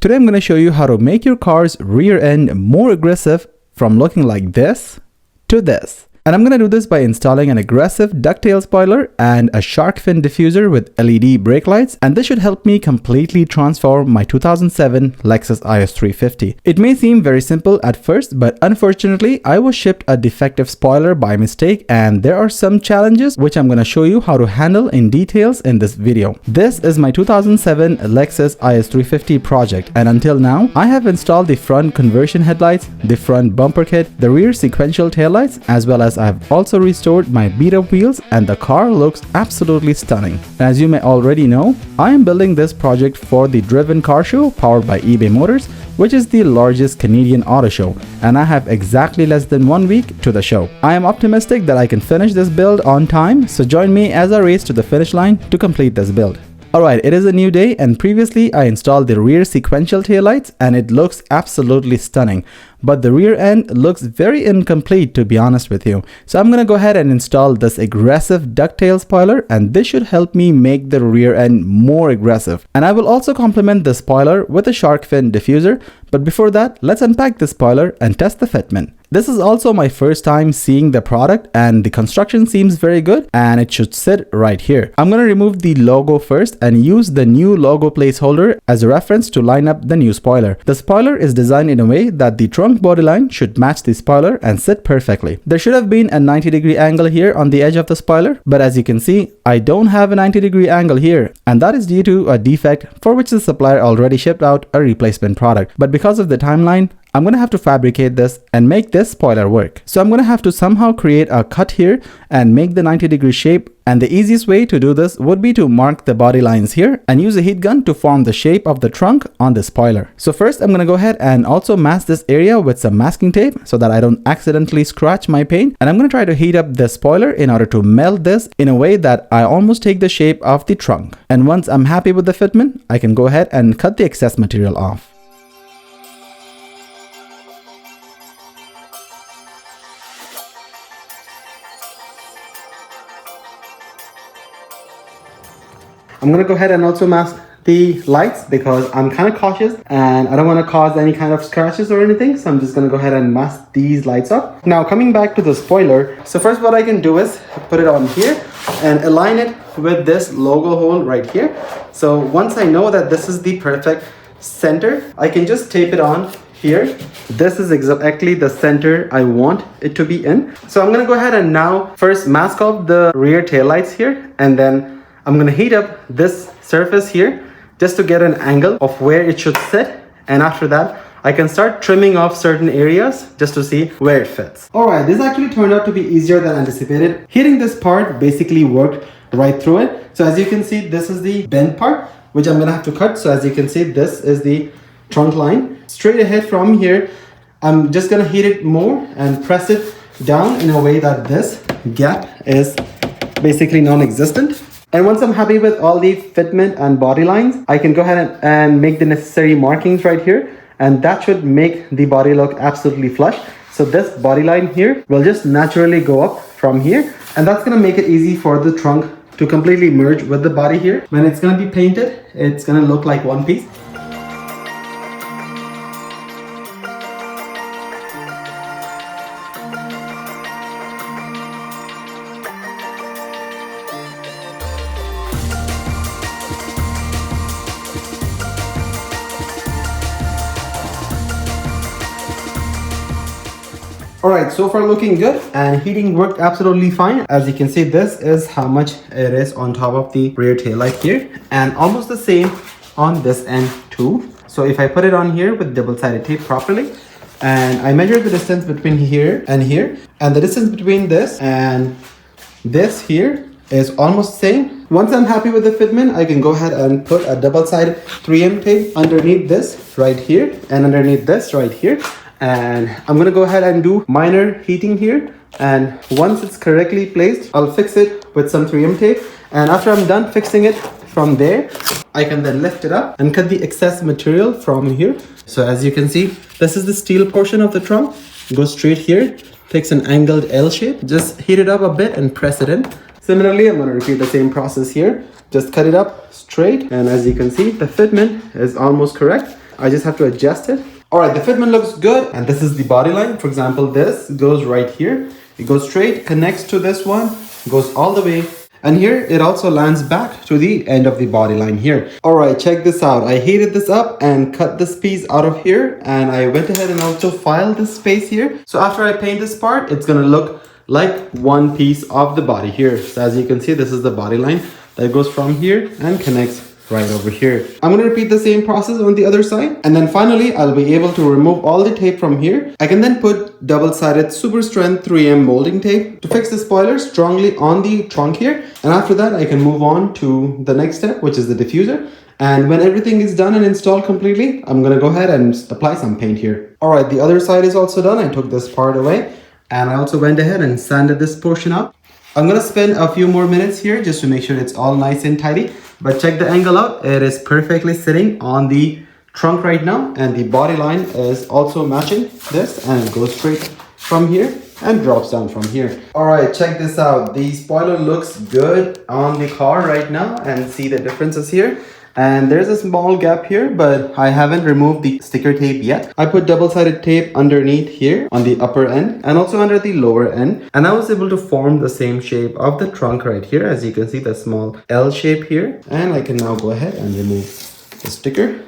Today I'm going to show you how to make your car's rear end more aggressive from looking like this to this. And I'm going to do this by installing an aggressive ducktail spoiler and a shark fin diffuser with LED brake lights, and this should help me completely transform my 2007 Lexus IS350. It may seem very simple at first, but unfortunately I was shipped a defective spoiler by mistake, and there are some challenges which I'm going to show you how to handle in details in this video. This is my 2007 Lexus IS350 project, and until now I have installed the front conversion headlights, the front bumper kit, the rear sequential taillights, as well as I have also restored my beat up wheels, and the car looks absolutely stunning. As you may already know, I am building this project for the Driven Car Show powered by eBay Motors, which is the largest Canadian auto show, and I have exactly less than 1 week to the show. I am optimistic that I can finish this build on time, so join me as I race to the finish line to complete this build. Alright, it is a new day, and previously I installed the rear sequential taillights and it looks absolutely stunning. But the rear end looks very incomplete, to be honest with you. So I'm going to go ahead and install this aggressive ducktail spoiler, and this should help me make the rear end more aggressive. And I will also complement the spoiler with a shark fin diffuser. But before that, let's unpack the spoiler and test the fitment. This is also my first time seeing the product, and the construction seems very good, and it should sit right here. I'm going to remove the logo first and use the new logo placeholder as a reference to line up the new spoiler. The spoiler is designed in a way that the trunk body line should match the spoiler and sit perfectly. There should have been a 90-degree angle here on the edge of the spoiler, but as you can see, I don't have a 90-degree angle here, and that is due to a defect for which the supplier already shipped out a replacement product. But because of the timeline, I'm going to have to fabricate this and make this spoiler work. So I'm going to have to somehow create a cut here and make the 90-degree shape, and the easiest way to do this would be to mark the body lines here and use a heat gun to form the shape of the trunk on the spoiler. So first I'm going to go ahead and also mask this area with some masking tape so that I don't accidentally scratch my paint, and I'm going to try to heat up the spoiler in order to melt this in a way that I almost take the shape of the trunk. And once I'm happy with the fitment, I can go ahead and cut the excess material off. I'm going to go ahead and also mask the lights because I'm kind of cautious and I don't want to cause any kind of scratches or anything. So I'm just going to go ahead and mask these lights up. Now coming back to the spoiler. So first what I can do is put it on here and align it with this logo hole right here. So once I know that this is the perfect center, I can just tape it on here. This is exactly the center I want it to be in. So I'm going to go ahead and now first mask off the rear taillights here, and then I'm going to heat up this surface here just to get an angle of where it should sit, and after that I can start trimming off certain areas just to see where it fits. Alright, this actually turned out to be easier than anticipated. Heating this part basically worked right through it. So as you can see, this is the bent part which I'm going to have to cut. So as you can see, this is the trunk line. Straight ahead from here, I'm just going to heat it more and press it down in a way that this gap is basically non-existent. And once I'm happy with all the fitment and body lines, I can go ahead and make the necessary markings right here, and that should make the body look absolutely flush. So this body line here will just naturally go up from here, and that's going to make it easy for the trunk to completely merge with the body here. When it's going to be painted, it's going to look like one piece. Alright, so far looking good, and heating worked absolutely fine. As you can see, this is how much it is on top of the rear tail light here, and almost the same on this end too. So if I put it on here with double-sided tape properly, and I measure the distance between here, and the distance between this and this here is almost the same. Once I'm happy with the fitment, I can go ahead and put a double-sided 3M tape underneath this right here and underneath this right here. And I'm going to go ahead and do minor heating here, and once it's correctly placed, I'll fix it with some 3M tape, and after I'm done fixing it from there, I can then lift it up and cut the excess material from here. So as you can see, this is the steel portion of the trunk. Go straight here, takes an angled L shape, just heat it up a bit and press it in. Similarly, I'm going to repeat the same process here. Just cut it up straight, and as you can see, the fitment is almost correct. I just have to adjust it. Alright, the fitment looks good, and this is the body line. For example, this goes right here. It goes straight, connects to this one, goes all the way. And here it also lands back to the end of the body line here. Alright, check this out. I heated this up and cut this piece out of here, and I went ahead and also filed this space here. So after I paint this part, it's gonna look like one piece of the body here. So as you can see, this is the body line that goes from here and connects right over here. I'm going to repeat the same process on the other side, and then finally I'll be able to remove all the tape from here. I can then put double-sided super strength 3M molding tape to fix the spoiler strongly on the trunk here, and after that I can move on to the next step, which is the diffuser. And when everything is done and installed completely, I'm going to go ahead and apply some paint here. Alright, the other side is also done. I took this part away, and I also went ahead and sanded this portion up. I'm going to spend a few more minutes here just to make sure it's all nice and tidy. But check the angle out. It is perfectly sitting on the trunk right now, and the body line is also matching this, and it goes straight from here and drops down from here. Alright, check this out. The spoiler looks good on the car right now, and see the differences here. And there's a small gap here, but I haven't removed the sticker tape yet. I put double-sided tape underneath here on the upper end and also under the lower end, and I was able to form the same shape of the trunk right here. As you can see, the small L shape here, and I can now go ahead and remove the sticker,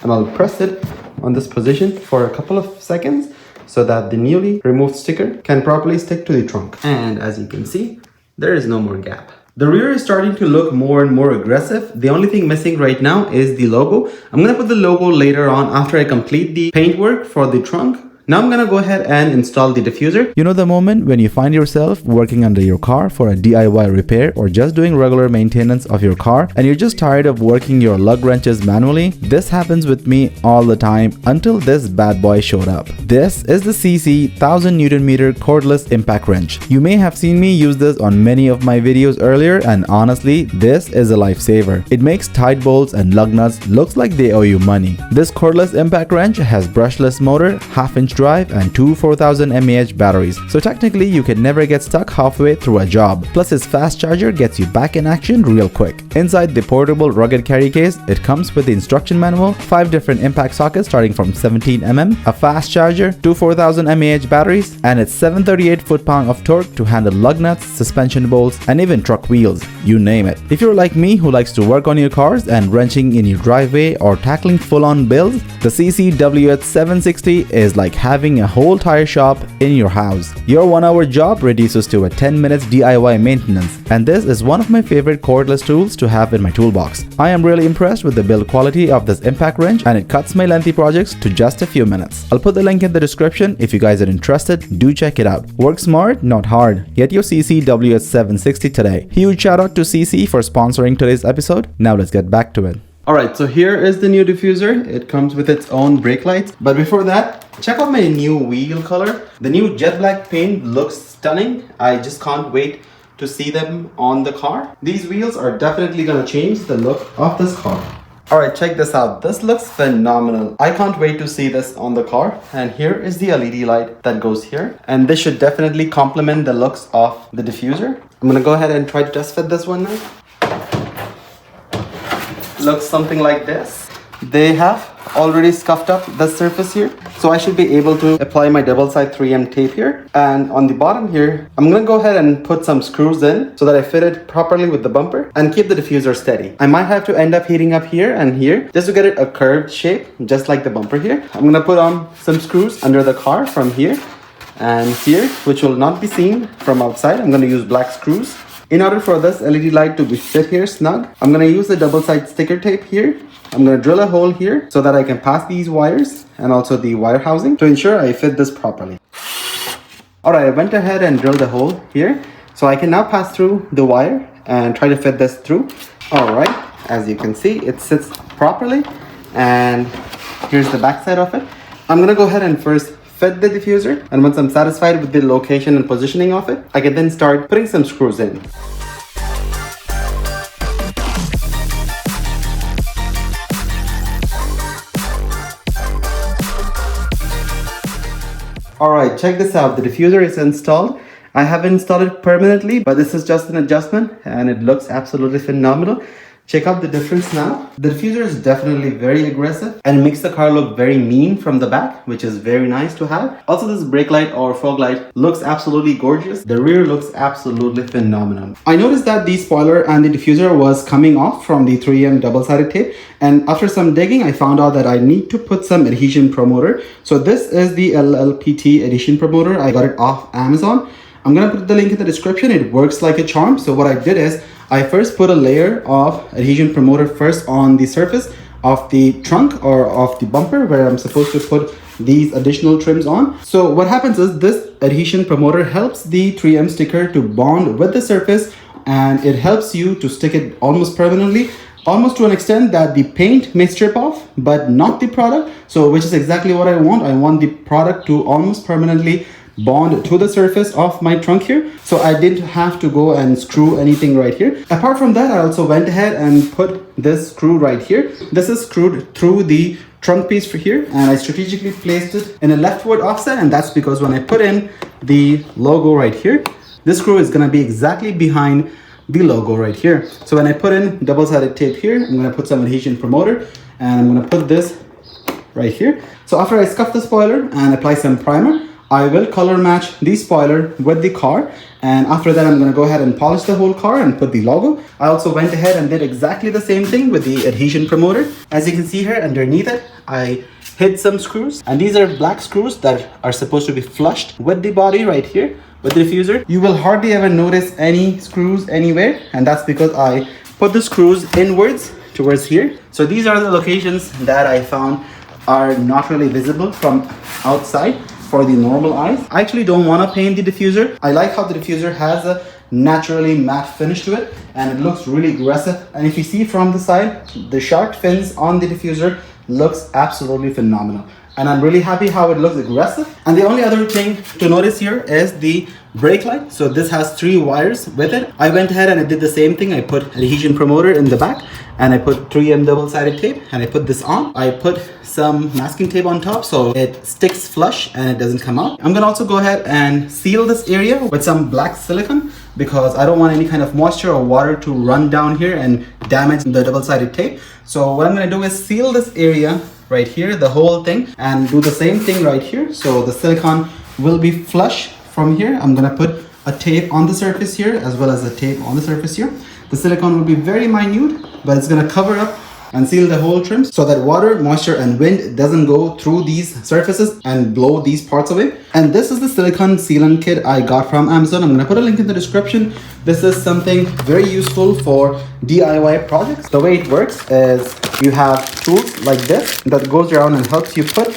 and I'll press it on this position for a couple of seconds so that the newly removed sticker can properly stick to the trunk. And as you can see, there is no more gap. The rear is starting to look more and more aggressive. The only thing missing right now is the logo. I'm going to put the logo later on after I complete the paint work for the trunk. Now I'm gonna go ahead and install the diffuser. You know the moment when you find yourself working under your car for a DIY repair or just doing regular maintenance of your car and you're just tired of working your lug wrenches manually? This happens with me all the time until this bad boy showed up. This is the Seesii 1000 Nm cordless impact wrench. You may have seen me use this on many of my videos earlier, and honestly, this is a lifesaver. It makes tight bolts and lug nuts looks like they owe you money. This cordless impact wrench has brushless motor, half-inch drive, and two 4000 mAh batteries, so technically you can never get stuck halfway through a job. Plus its fast charger gets you back in action real quick. Inside the portable rugged carry case, it comes with the instruction manual, 5 different impact sockets starting from 17 mm, a fast charger, two 4000 mAh batteries, and its 738 foot-pound of torque to handle lug nuts, suspension bolts, and even truck wheels, you name it. If you're like me who likes to work on your cars and wrenching in your driveway or tackling full-on builds, the Seesii IS250 is like having a whole tire shop in your house. Your 1-hour job reduces to a 10 minutes DIY maintenance, and this is one of my favorite cordless tools to have in my toolbox. I am really impressed with the build quality of this impact wrench, and it cuts my lengthy projects to just a few minutes. I'll put the link in the description. If you guys are interested, do check it out. Work smart, not hard. Get your Seesii IS250 today. Huge shout out to Seesii for sponsoring today's episode. Now let's get back to it. Alright, so here is the new diffuser. It comes with its own brake lights. But before that, check out my new wheel color. The new jet black paint looks stunning. I just can't wait to see them on the car. These wheels are definitely gonna change the look of this car. Alright, check this out. This looks phenomenal. I can't wait to see this on the car. And here is the LED light that goes here. And this should definitely complement the looks of the diffuser. I'm gonna go ahead and try to test fit this one now. Looks something like this. They have already scuffed up the surface here, so I should be able to apply my double-side 3M tape here. And on the bottom here, I'm gonna go ahead and put some screws in so that I fit it properly with the bumper and keep the diffuser steady. I might have to end up heating up here and here just to get it a curved shape, just like the bumper here. I'm gonna put on some screws under the car from here and here, which will not be seen from outside. I'm gonna use black screws. In order for this LED light to be fit here snug, I'm going to use the double-side sticker tape here. I'm going to drill a hole here so that I can pass these wires and also the wire housing to ensure I fit this properly. Alright, I went ahead and drilled a hole here so I can now pass through the wire and try to fit this through. Alright, as you can see, it sits properly, and here's the back side of it. I'm going to go ahead and first fit the diffuser, and once I'm satisfied with the location and positioning of it, I can then start putting some screws in. Alright, check this out. The diffuser is installed. I haven't installed it permanently, but this is just an adjustment and it looks absolutely phenomenal. Check out the difference now. The diffuser is definitely very aggressive and makes the car look very mean from the back, which is very nice to have. Also, this brake light or fog light looks absolutely gorgeous. The rear looks absolutely phenomenal. I noticed that the spoiler and the diffuser was coming off from the 3M double-sided tape, and after some digging, I found out that I need to put some adhesion promoter. So this is the LLPT adhesion promoter. I got it off Amazon. I'm gonna put the link in the description. It works like a charm. So what I did is I first put a layer of adhesion promoter first on the surface of the trunk or of the bumper where I'm supposed to put these additional trims on. So what happens is this adhesion promoter helps the 3M sticker to bond with the surface, and it helps you to stick it almost permanently, almost to an extent that the paint may strip off, but not the product. So which is exactly what I want. I want the product to almost permanently bond to the surface of my trunk here, so I didn't have to go and screw anything right here. Apart from that, I also went ahead and put this screw right here. This is screwed through the trunk piece for here, and I strategically placed it in a leftward offset, and that's because when I put in the logo right here, this screw is going to be exactly behind the logo right here. So when I put in double-sided tape here, I'm going to put some adhesion promoter, and I'm going to put this right here. So after I scuff the spoiler and apply some primer, I will color match the spoiler with the car, and after that I'm going to go ahead and polish the whole car and put the logo. I also went ahead and did exactly the same thing with the adhesion promoter. As you can see here underneath it, I hid some screws, and these are black screws that are supposed to be flushed with the body right here with the diffuser. You will hardly ever notice any screws anywhere, and that's because I put the screws inwards towards here. So these are the locations that I found are not really visible from outside for the normal eyes. I actually don't want to paint the diffuser. I like how the diffuser has a naturally matte finish to it, and it looks really aggressive. And if you see from the side, the shark fins on the diffuser looks absolutely phenomenal. And I'm really happy how it looks aggressive. And the only other thing to notice here is the brake light. So this has 3 wires with it. I went ahead and I did the same thing. I put adhesion promoter in the back, and I put 3M double-sided tape, and I put this on. I put some masking tape on top so it sticks flush and it doesn't come out. I'm gonna also go ahead and seal this area with some black silicone because I don't want any kind of moisture or water to run down here and damage the double-sided tape. So what I'm gonna do is seal this area right here, the whole thing, and do the same thing right here. So the silicone will be flush from here. I'm gonna put a tape on the surface here as well as a tape on the surface here. The silicone will be very minute, but it's gonna cover up and seal the whole trim so that water, moisture, and wind doesn't go through these surfaces and blow these parts away. And this is the silicone sealant kit I got from Amazon. I'm gonna put a link in the description. This is something very useful for DIY projects. The way it works is you have tools like this that goes around and helps you put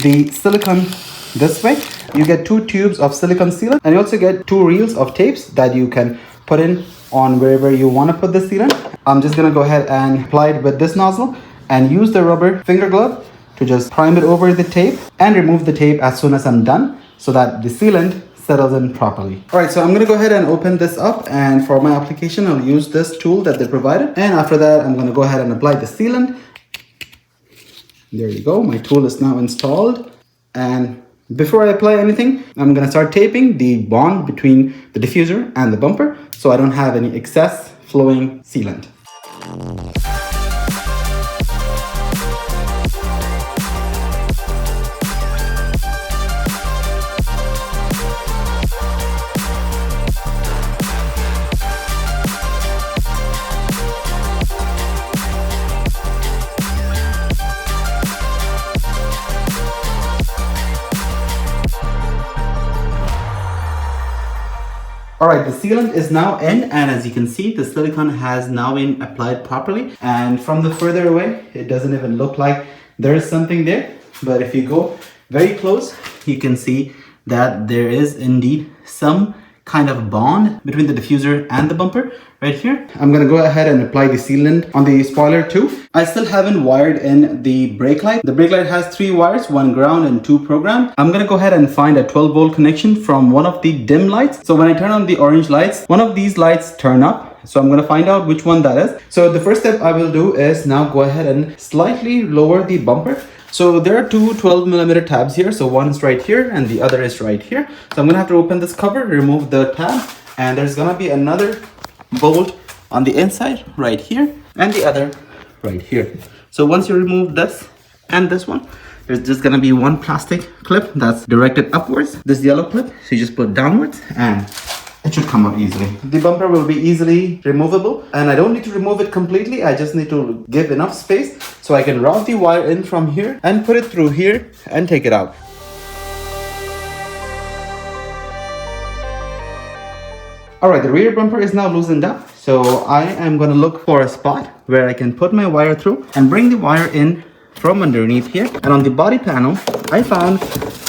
the silicone this way. You get 2 tubes of silicone sealant, and you also get 2 reels of tapes that you can put in on wherever you want to put the sealant. I'm just gonna go ahead and apply it with this nozzle and use the rubber finger glove to just prime it over the tape and remove the tape as soon as I'm done so that the sealant settles in properly. All right, so I'm gonna go ahead and open this up, and for my application I'll use this tool that they provided, and after that I'm gonna go ahead and apply the sealant. There you go, my tool is now installed, and before I apply anything, I'm gonna start taping the bond between the diffuser and the bumper so I don't have any excess flowing sealant. Alright, the sealant is now in, and as you can see, the silicone has now been applied properly, and from the further away, it doesn't even look like there is something there, but if you go very close, you can see that there is indeed some kind of bond between the diffuser and the bumper right here. I'm gonna go ahead and apply the sealant on the spoiler too. I still haven't wired in the brake light. The brake light has 3 wires, 1 ground and 2 programmed. I'm gonna go ahead and find a 12-volt connection from one of the dim lights. So when I turn on the orange lights, one of these lights turn up. So I'm gonna find out which one that is. So the first step I will do is now go ahead and slightly lower the bumper. So there are 2 12mm tabs here. So one is right here and the other is right here. So I'm gonna have to open this cover, remove the tab, and there's gonna be another bolt on the inside right here. and the other right here. So once you remove this and this one, there's just gonna be one plastic clip that's directed upwards. This yellow clip, so you just put downwards and it should come out easily. The bumper will be easily removable, and I don't need to remove it completely. I just need to give enough space so I can route the wire in from here and put it through here and take it out. Alright, the rear bumper is now loosened up, so I am going to look for a spot where I can put my wire through and bring the wire in from underneath here. And on the body panel, I found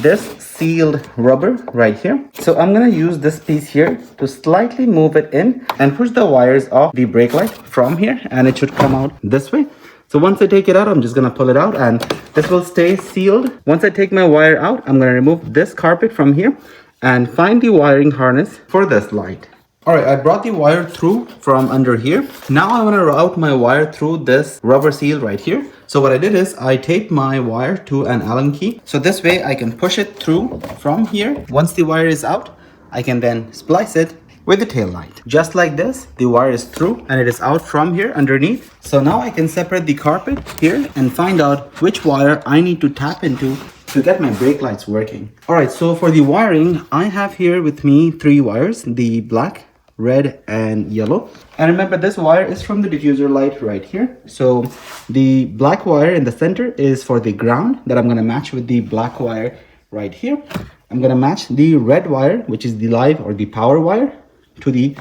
this sealed rubber right here. So I'm going to use this piece here to slightly move it in and push the wires off the brake light from here, and it should come out this way. So once I take it out, I'm just going to pull it out and this will stay sealed. Once I take my wire out, I'm going to remove this carpet from here and find the wiring harness for this light. Alright, I brought the wire through from under here. Now I want to route my wire through this rubber seal right here. So what I did is I taped my wire to an Allen key. So this way I can push it through from here. Once the wire is out, I can then splice it with the tail light. Just like this, the wire is through and it is out from here underneath. So now I can separate the carpet here and find out which wire I need to tap into to get my brake lights working. Alright, so for the wiring, I have here with me 3 wires, the black, red and yellow. And remember, this wire is from the diffuser light right here. So the black wire in the center is for the ground that I'm going to match with the black wire right here. I'm going to match the red wire, which is the live or the power wire, to the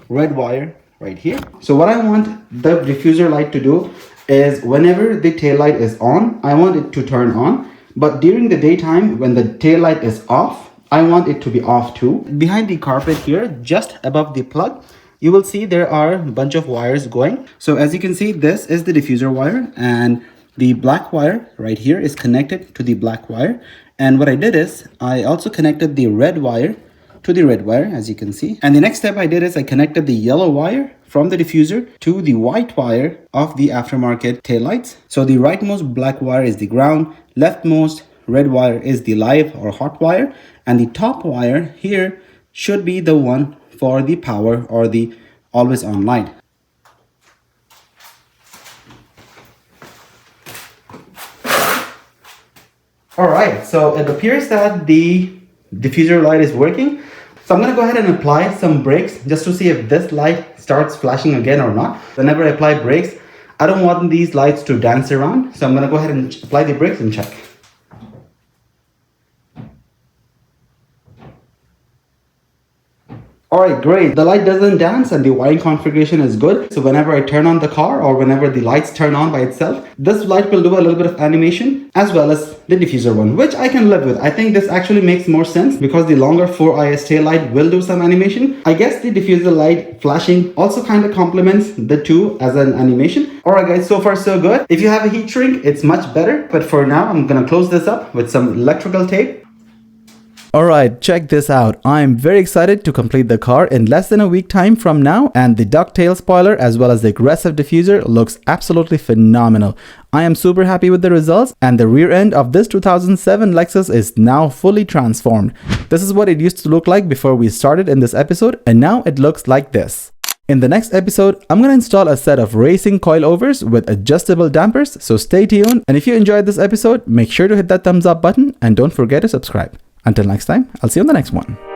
red wire right here. So what I want the diffuser light to do is whenever the tail light is on, I want it to turn on. But during the daytime, when the tail light is off, I want it to be off too. Behind the carpet here, just above the plug, you will see there are a bunch of wires going. So as you can see, this is the diffuser wire and the black wire right here is connected to the black wire. And what I did is I also connected the red wire to the red wire, as you can see. And the next step I did is I connected the yellow wire from the diffuser to the white wire of the aftermarket taillights. So the rightmost black wire is the ground, leftmost red wire is the live or hot wire, and the top wire here should be the one for the power or the always on light. Alright, so it appears that the diffuser light is working. So I'm going to go ahead and apply some brakes just to see if this light starts flashing again or not. Whenever I apply brakes, I don't want these lights to dance around. So I'm going to go ahead and apply the brakes and check. Alright, great. The light doesn't dance and the wiring configuration is good. So whenever I turn on the car or whenever the lights turn on by itself, this light will do a little bit of animation as well as the diffuser one, which I can live with. I think this actually makes more sense because the longer 4IS tail light will do some animation. I guess the diffuser light flashing also kind of complements the two as an animation. Alright guys, so far so good. If you have a heat shrink, it's much better. But for now, I'm going to close this up with some electrical tape. Alright, check this out. I'm very excited to complete the car in less than a week time from now, and the Ducktail spoiler as well as the aggressive diffuser looks absolutely phenomenal. I am super happy with the results, and the rear end of this 2007 Lexus is now fully transformed. This is what it used to look like before we started in this episode, and now it looks like this. In the next episode, I'm going to install a set of racing coilovers with adjustable dampers, so stay tuned. And if you enjoyed this episode, make sure to hit that thumbs up button and don't forget to subscribe. Until next time, I'll see you on the next one.